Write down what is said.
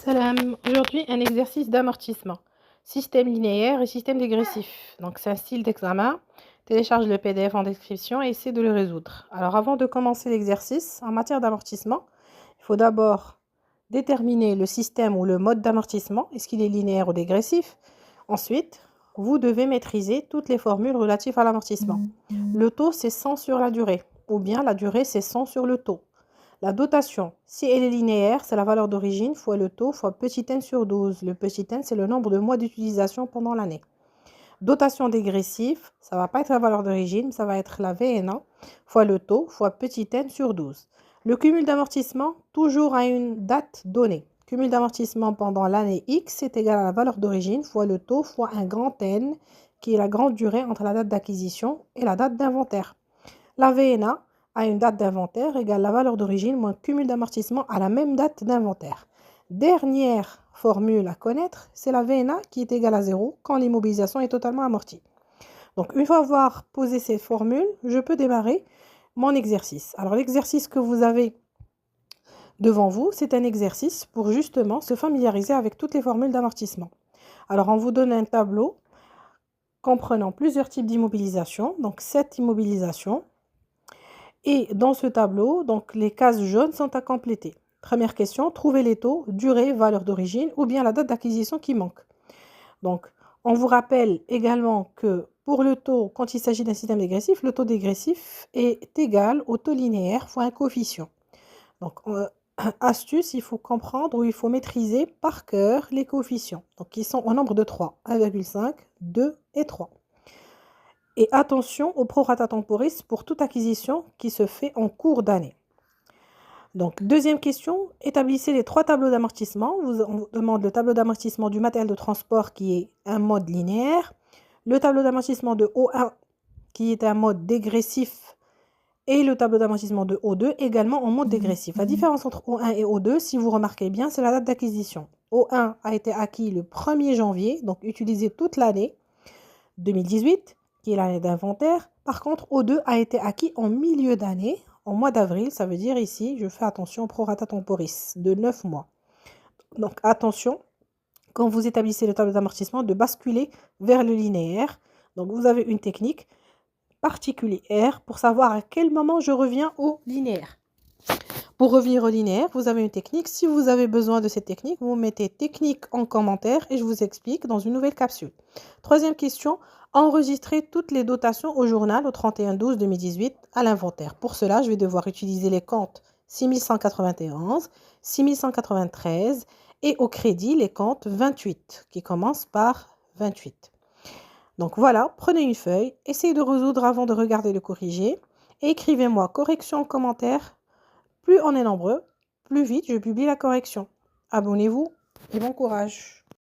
Salam. Aujourd'hui, un exercice d'amortissement. Système linéaire et système dégressif. Donc, c'est un style d'examen. Télécharge le PDF en description et essaie de le résoudre. Alors, avant de commencer l'exercice, en matière d'amortissement, il faut d'abord déterminer le système ou le mode d'amortissement. Est-ce qu'il est linéaire ou dégressif? Ensuite, vous devez maîtriser toutes les formules relatives à l'amortissement. Le taux, c'est 100 sur la durée. Ou bien la durée, c'est 100 sur le taux. La dotation, si elle est linéaire, c'est la valeur d'origine fois le taux fois petit n sur 12. Le petit n, c'est le nombre de mois d'utilisation pendant l'année. Dotation dégressive, ça ne va pas être la valeur d'origine, ça va être la VNA fois le taux fois petit n sur 12. Le cumul d'amortissement, toujours à une date donnée. Cumul d'amortissement pendant l'année X est égal à la valeur d'origine fois le taux fois un grand N, qui est la grande durée entre la date d'acquisition et la date d'inventaire. La VNA à une date d'inventaire égale la valeur d'origine moins cumul d'amortissement à la même date d'inventaire. Dernière formule à connaître, c'est la VNA qui est égale à 0 quand l'immobilisation est totalement amortie. Donc, une fois avoir posé ces formules, je peux démarrer mon exercice. Alors, l'exercice que vous avez devant vous, c'est un exercice pour justement se familiariser avec toutes les formules d'amortissement. Alors, on vous donne un tableau comprenant plusieurs types d'immobilisation, donc 7 immobilisations. Et dans ce tableau, donc, les cases jaunes sont à compléter. Première question, trouver les taux, durée, valeur d'origine ou bien la date d'acquisition qui manque. Donc, on vous rappelle également que pour le taux, quand il s'agit d'un système dégressif, le taux dégressif est égal au taux linéaire fois un coefficient. Donc, astuce, il faut comprendre ou il faut maîtriser par cœur les coefficients. Donc, ils sont au nombre de 3, 1,5, 2 et 3. Et attention au prorata temporis pour toute acquisition qui se fait en cours d'année. Donc, deuxième question, établissez les 3 tableaux d'amortissement. On vous demande le tableau d'amortissement du matériel de transport qui est un mode linéaire, le tableau d'amortissement de O1 qui est un mode dégressif et le tableau d'amortissement de O2 également en mode dégressif. La différence entre O1 et O2, si vous remarquez bien, c'est la date d'acquisition. O1 a été acquis le 1er janvier, donc utilisé toute l'année 2018, qui est l'année d'inventaire. Par contre, O2 a été acquis en milieu d'année, en mois d'avril. Ça veut dire ici, je fais attention au prorata temporis de 9 mois. Donc attention, quand vous établissez le tableau d'amortissement, de basculer vers le linéaire. Donc vous avez une technique particulière pour savoir à quel moment je reviens au linéaire. Pour revenir au linéaire, vous avez une technique. Si vous avez besoin de cette technique, vous mettez technique en commentaire et je vous explique dans une nouvelle capsule. Troisième question, enregistrer toutes les dotations au journal au 31/12/2018 à l'inventaire. Pour cela, je vais devoir utiliser les comptes 6191, 6193 et au crédit les comptes 28 qui commencent par 28. Donc voilà, prenez une feuille, essayez de résoudre avant de regarder le corrigé et écrivez-moi correction en commentaire. Plus on est nombreux, plus vite je publie la correction. Abonnez-vous et bon courage.